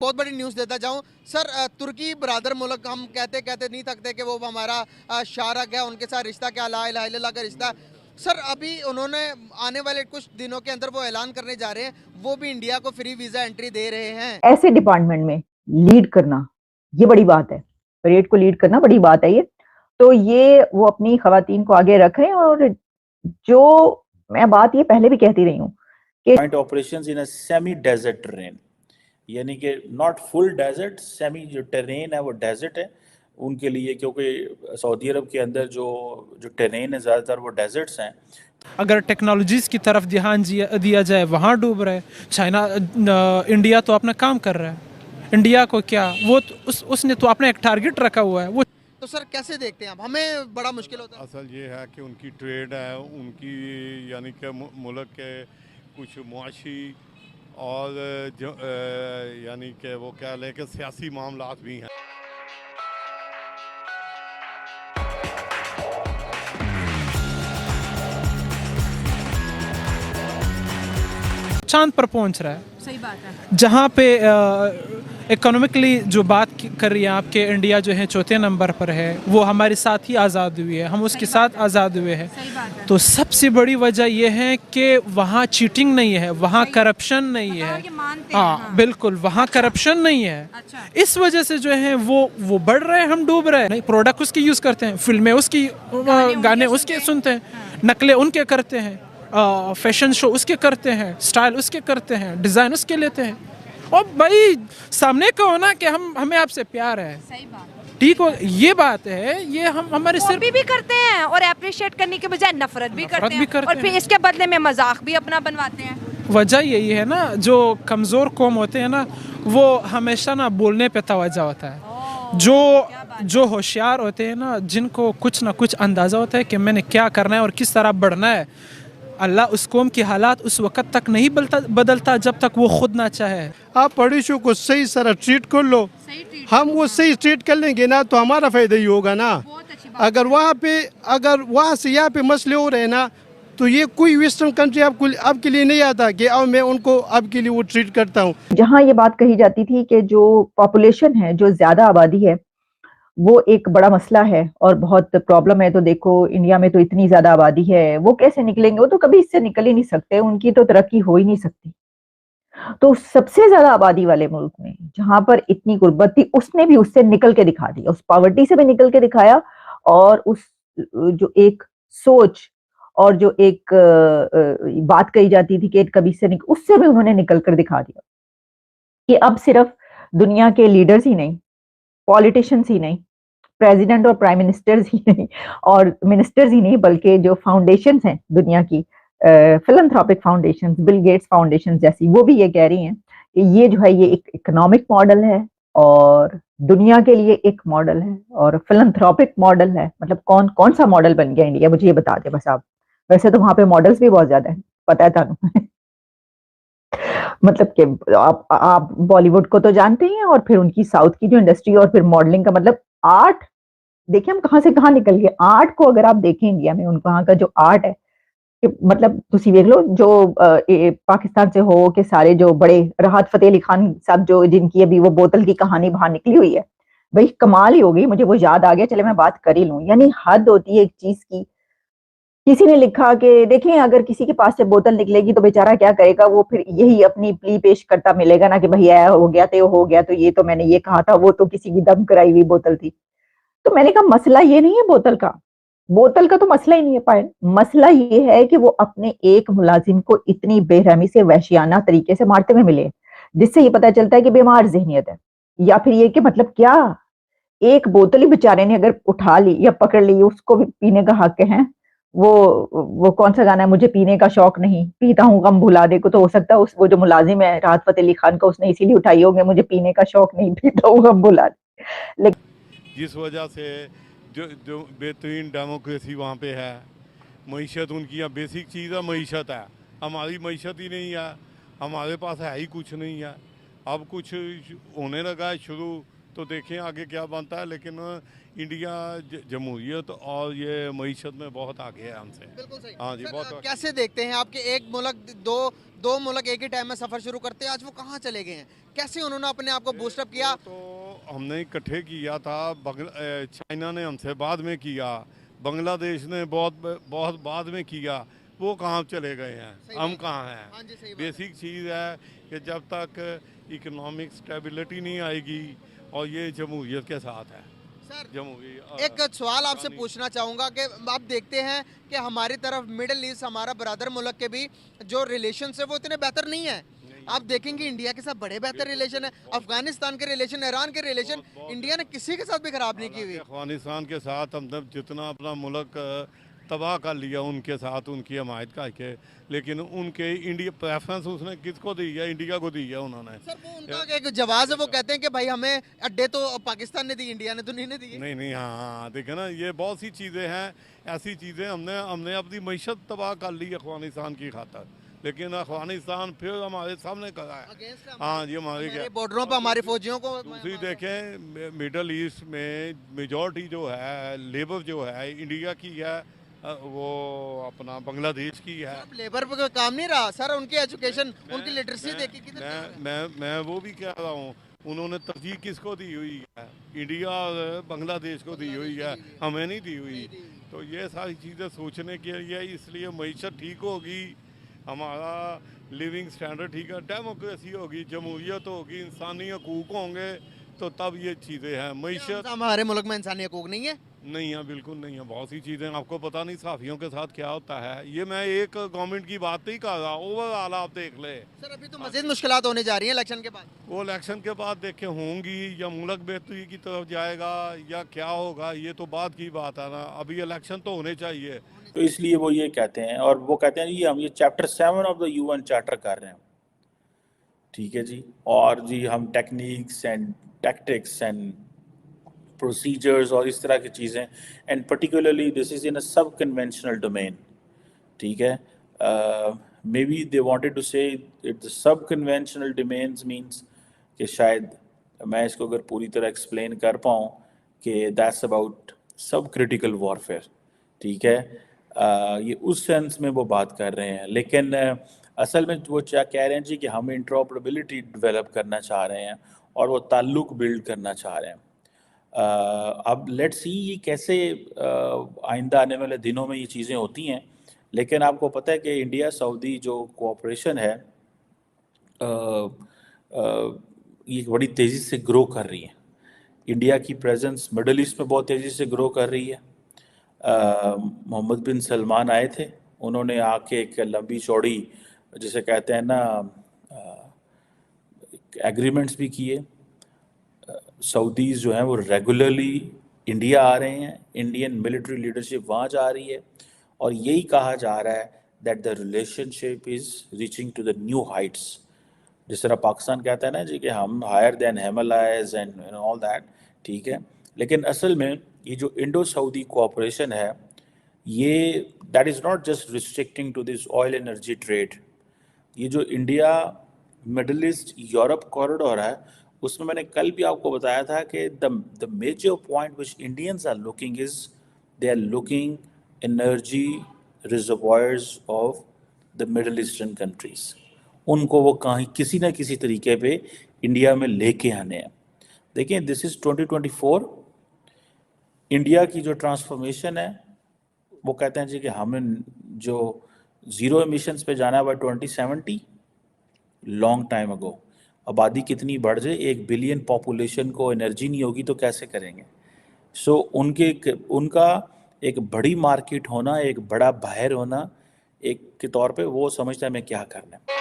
बहुत बड़ी न्यूज़ देता जाऊँ सर। तुर्की बरादर मुल्क हम कहते कहते नहीं थकते कि वो हमारा शारक है, उनके साथ रिश्ता क्या ला इलाहा इल्लल्लाह का रिश्ता। सर अभी उन्होंने आने वाले कुछ दिनों के अंदर वो ऐलान करने जा रहे हैं, वो भी इंडिया को फ्री वीज़ा एंट्री दे रहे हैं। ऐसे डिपार्टमेंट में लीड करना ये बड़ी बात है। परेड को लीड करना बड़ी बात है ये। तो ये वो अपनी खवातीन को आगे रख रहे हैं। और जो मैं बात ये पहले भी कहती रही हूँ कि joint operations in a semi desert terrain, यानी कि नॉट फुल डेजर्ट, सेमी जो टेरेन है वो डेजर्ट है उनके लिए, क्योंकि सऊदी अरब के अंदर जो जो टेरेन है ज़्यादातर वो डेजर्ट्स हैं। अगर टेक्नोलॉजीज़ की तरफ ध्यान दिया जाए वहाँ डूब रहे। चाइना इंडिया तो अपना काम कर रहा है। इंडिया को क्या, वो तो उसने तो अपना एक टारगेट रखा हुआ है। वो तो सर कैसे देखते हैं आप, हमें बड़ा मुश्किल होता है। असल ये है कि उनकी ट्रेड है, उनकी यानी कि मुल्क के कुछ मुआशी और जो यानी कि वो कह लें कि सियासी मामलात भी हैं। चांद पर पहुंच रहा है। सही बात है। जहाँ पे इकोनॉमिकली जो बात कर रही है आपके, इंडिया जो है चौथे नंबर पर है, वो हमारे साथ ही आज़ाद हुई है, हम उसके साथ आज़ाद हुए हैं। सही बात है। तो सबसे बड़ी वजह यह है कि वहाँ चीटिंग नहीं है, वहाँ करप्शन नहीं है। ये मानते हैं, हाँ बिल्कुल, वहाँ करप्शन नहीं है। अच्छा। इस वजह से जो है वो बढ़ रहे हैं, हम डूब रहे हैं। नहीं, प्रोडक्ट उसकी यूज़ करते हैं, फिल्में उसकी, गाने उसके सुनते हैं, नकलें उनके करते हैं, फैशन शो उसके करते हैं, स्टाइल उसके करते हैं, डिज़ाइन उसके लेते हैं। और भाई सामने कहो ना कि हमें आपसे प्यार है। सही बात। ठीक हो, ये बात है। ये हम हमारे सिर कॉपी भी करते हैं और अप्रिशिएट करने के बजाय नफरत भी करते हैं और फिर इसके बदले में मजाक भी अपना बनवाते हैं। वजह यही है ना, जो कमज़ोर कौम होते हैं ना, वो हमेशा ना बोलने पे तवज्जो होता है। जो होशियार होते हैं ना, जिनको कुछ ना कुछ अंदाज़ा होता है कि मैंने क्या करना है और किस तरह बढ़ना है, अल्लाह उस कौम की हालात उस वक़्त तक नहीं बदलता जब तक वो खुद ना चाहे। आप पड़ोसियों को सही तरह ट्रीट कर लो, हम वो सही ट्रीट कर लेंगे ना तो हमारा फायदा ही होगा ना। अगर वहाँ से यहाँ पे मसले हो रहे हैं ना, तो ये कोई वेस्टर्न कंट्री आपके लिए नहीं आता कि अब मैं उनको आपके लिए वो ट्रीट करता हूँ। जहाँ ये बात कही जाती थी कि जो पॉपुलेशन है, जो ज्यादा आबादी है, वो एक बड़ा मसला है और बहुत प्रॉब्लम है। तो देखो इंडिया में तो इतनी ज्यादा आबादी है, वो कैसे निकलेंगे? वो तो कभी इससे निकल ही नहीं सकते, उनकी तो तरक्की हो ही नहीं सकती। तो सबसे ज्यादा आबादी वाले मुल्क में जहां पर इतनी गुर्बत थी, उसने भी उससे निकल के दिखा दिया, उस पॉवर्टी से भी निकल के दिखाया। और उस जो एक सोच और जो एक बात कही जाती थी कि कभी उससे भी उन्होंने निकल कर दिखा दिया कि अब सिर्फ दुनिया के लीडर्स ही नहीं, पॉलिटिशियंस ही नहीं, प्रेसिडेंट और प्राइम मिनिस्टर्स ही नहीं और मिनिस्टर्स ही नहीं, बल्कि जो फाउंडेशंस हैं दुनिया की, फिलंथ्रोपिक फाउंडेशंस, बिल गेट्स फाउंडेशन जैसी, वो भी ये कह रही हैं कि ये जो है ये एक इकोनॉमिक मॉडल है और दुनिया के लिए एक मॉडल है और फिलंथ्रोपिक मॉडल है। मतलब कौन कौन सा मॉडल बन गया इंडिया, मुझे ये बता दे बस आप। वैसे तो वहां पे मॉडल्स भी बहुत ज्यादा है, पता है थानू। मतलब कि आप बॉलीवुड को तो जानते हैं और फिर उनकी साउथ की जो इंडस्ट्री और फिर मॉडलिंग का मतलब आर्ट, देखिए हम कहाँ से कहाँ निकल गए। आर्ट को अगर आप देखें इंडिया में, उन वहाँ का जो आर्ट है कि मतलब तुसी देख लो, जो पाकिस्तान से हो के सारे जो बड़े, राहत फतेह अली खान साहब जो, जिनकी अभी वो बोतल की कहानी बाहर निकली हुई है, भाई कमाल ही हो गई। मुझे वो याद आ गया, चले मैं बात कर ही लूं। यानी हद होती है एक चीज की। किसी ने लिखा कि देखें अगर किसी के पास से बोतल निकलेगी तो बेचारा क्या करेगा, वो फिर यही अपनी प्ली पेश करता मिलेगा ना कि भैया हो गया तो हो गया, तो ये तो मैंने ये कहा था, वो तो किसी की दम कराई हुई बोतल थी। तो मैंने कहा मसला ये नहीं है बोतल का तो मसला ही नहीं है पायल। मसला ये है कि वो अपने एक मुलाजिम को इतनी बेरहमी से वहशियाना तरीके से मारते हुए मिले, जिससे ये पता चलता है कि बीमार जहनियत है। या फिर ये कि मतलब क्या, एक बोतल ही बेचारे ने अगर उठा ली या पकड़ ली, उसको भी पीने का हक है। वो कौन सा गाना है, मुझे पीने का शौक नहीं, पीता हूँ गम भुला दे को, तो हो सकता है उस वो जो मुलाजिम है राहत फतेह अली खान का, उसने इसीलिए उठाई होंगे, मुझे पीने का शौक नहीं, पीता हूँ गम भुला दे। लेकिन जिस वजह से जो बेहतरीन डेमोक्रेसी वहाँ पे है, मईशत उनकी यहाँ बेसिक चीज़ है, मईशत है। हमारी मईशत ही नहीं है, हमारे पास है ही कुछ नहीं है। अब कुछ होने लगा है शुरू, तो देखें आगे क्या बनता है। लेकिन इंडिया जमहूरियत और ये मईशत में बहुत आगे है हमसे। बिल्कुल सही। हाँ जी, सर, बहुत कैसे देखते हैं आपके एक मुल्क दो मुल्क एक ही टाइम में सफर शुरू करते हैं, आज वो कहाँ चले गए हैं? कैसे उन्होंने अपने आप को बूस्टअप किया? तो हमने इकट्ठे किया था, चाइना ने हमसे बाद में किया, बांग्लादेश ने बहुत बाद में किया, वो कहाँ चले गए हैं, हम कहाँ हैं। हाँ जी, सही बात है। बेसिक चीज़ है कि जब तक इकोनॉमिक स्टेबिलिटी नहीं आएगी, और ये जमहूरियत के साथ है। सर, जमहूरी एक सवाल आपसे पूछना चाहूँगा कि आप देखते हैं कि हमारी तरफ मिडिल ईस्ट, हमारा ब्रदर मुल्क के भी जो रिलेशन है वो इतने बेहतर नहीं है। आप देखेंगे इंडिया के साथ बड़े बेहतर रिलेशन है, अफगानिस्तान के रिलेशन, ईरान के रिलेशन, इंडिया ने किसी के साथ भी खराब नहीं की हुई। अफगानिस्तान के साथ हमने जितना अपना मुल्क तबाह कर लिया उनके साथ, उनकी हमायत करके, लेकिन उनके इंडिया प्रेफरेंस उसने किसको दी है? इंडिया को दी है उन्होंने। सर, वो उनका एक जवाब है, वो कहते हैं कि भाई हमें अड्डे तो पाकिस्तान ने दी, इंडिया ने तो नहीं दी। नहीं, हाँ देखे ना, ये बहुत सी चीज़ें हैं, ऐसी चीज़ें हमने अपनी मईशत तबाह कर ली अफगानिस्तान की खातर, लेकिन अफगानिस्तान फिर हमारे सामने करा है। हाँ जी, हमारे बॉर्डरों पर हमारी फौजियों को। दूसरी देखें, मिडल ईस्ट में मेजॉरिटी जो है लेबर जो है इंडिया की है, वो अपना बांग्लादेश की है। लेबर पे कोई काम नहीं रहा सर, उनकी एजुकेशन, उनकी लिटरेसी देखी किधर। मैं वो भी कह रहा हूँ, उन्होंने तरजीह किसको दी हुई है? इंडिया और बांग्लादेश को दी हुई है, हमें नहीं दी हुई। तो ये सारी चीज़ें सोचने के लिए, इसलिए मईशत ठीक होगी, हमारा लिविंग स्टैंडर्ड ठीक है, डेमोक्रेसी होगी, जमहूरियत होगी, इंसानी हकूक़ होंगे, तो तब ये चीज़ें हैं। मईशत हमारे मुल्क में इंसानी हकूक नहीं है। नहीं है, बिल्कुल नहीं है। बहुत सी चीज़ें आपको पता नहीं सहाफ़ियों के साथ क्या होता है। ये मैं एक गवर्नमेंट की बात नहीं कर रहा, ओवरऑल आप देख ले। सर, अभी तो मज़ीद मुश्किलात होने जा रही हैं इलेक्शन के बाद। वो इलेक्शन के बाद देखे होंगी, या मुल्क बेहतरी की तरफ जाएगा या क्या होगा, ये तो बाद की बात है ना। अभी इलेक्शन तो होने चाहिए। तो इसलिए वो ये कहते हैं, और वो कहते हैं जी हम ये chapter 7 of the UN charter कर रहे हैं, ठीक है जी, और जी हम techniques and tactics and procedures और इस तरह की चीज़ें, and particularly this is in a sub conventional domain, ठीक है। Maybe they wanted to say it the sub conventional domains means कि शायद मैं इसको अगर पूरी तरह एक्सप्लेन कर पाऊँ कि दैट्स अबाउट सब क्रिटिकल वॉरफेयर, ठीक है। ये उस सेंस में वो बात कर रहे हैं, लेकिन असल में वो क्या कह रहे हैं जी कि हम इंटरऑपरेबिलिटी डेवलप करना चाह रहे हैं और वो ताल्लुक बिल्ड करना चाह रहे हैं। अब लेट्स सी ये कैसे आइंदा आने वाले दिनों में ये चीज़ें होती हैं, लेकिन आपको पता है कि इंडिया सऊदी जो कोऑपरेशन है ये बड़ी तेज़ी से ग्रो कर रही है। इंडिया की प्रेजेंस मिडल ईस्ट में बहुत तेज़ी से ग्रो कर रही है। मोहम्मद बिन सलमान आए थे, उन्होंने आके एक लंबी चौड़ी जिसे कहते हैं ना एग्रीमेंट्स भी किए। सऊदीज़ जो हैं वो रेगुलरली इंडिया आ रहे हैं, इंडियन मिलिट्री लीडरशिप वहाँ जा रही है, और यही कहा जा रहा है that the relationship is reaching to the new heights. जिस तरह पाकिस्तान कहता है ना जी कि हम higher than Himalayas and all that, ठीक है, लेकिन असल में ये जो इंडो सऊदी कोऑपरेशन है ये that is not just restricting to this oil energy trade. ये जो India Middle East Europe corridor है, उसमें मैंने कल भी आपको बताया था कि the major point which Indians are looking is they are looking energy reservoirs of the Middle Eastern countries. उनको वो कहीं किसी ना किसी तरीके पे इंडिया में लेके आने हैं। देखिए दिस इज़ 2024, इंडिया की जो ट्रांसफॉर्मेशन है वो कहते हैं जी कि हमें जो ज़ीरो एमिशंस पे जाना है बाय 2070, लॉन्ग टाइम अगो। आबादी कितनी बढ़ जाए, 1 बिलियन पॉपुलेशन को एनर्जी नहीं होगी तो कैसे करेंगे। सो उनका एक बड़ी मार्केट होना, एक बड़ा बाहर होना एक के तौर पे वो समझता है मैं क्या करना है।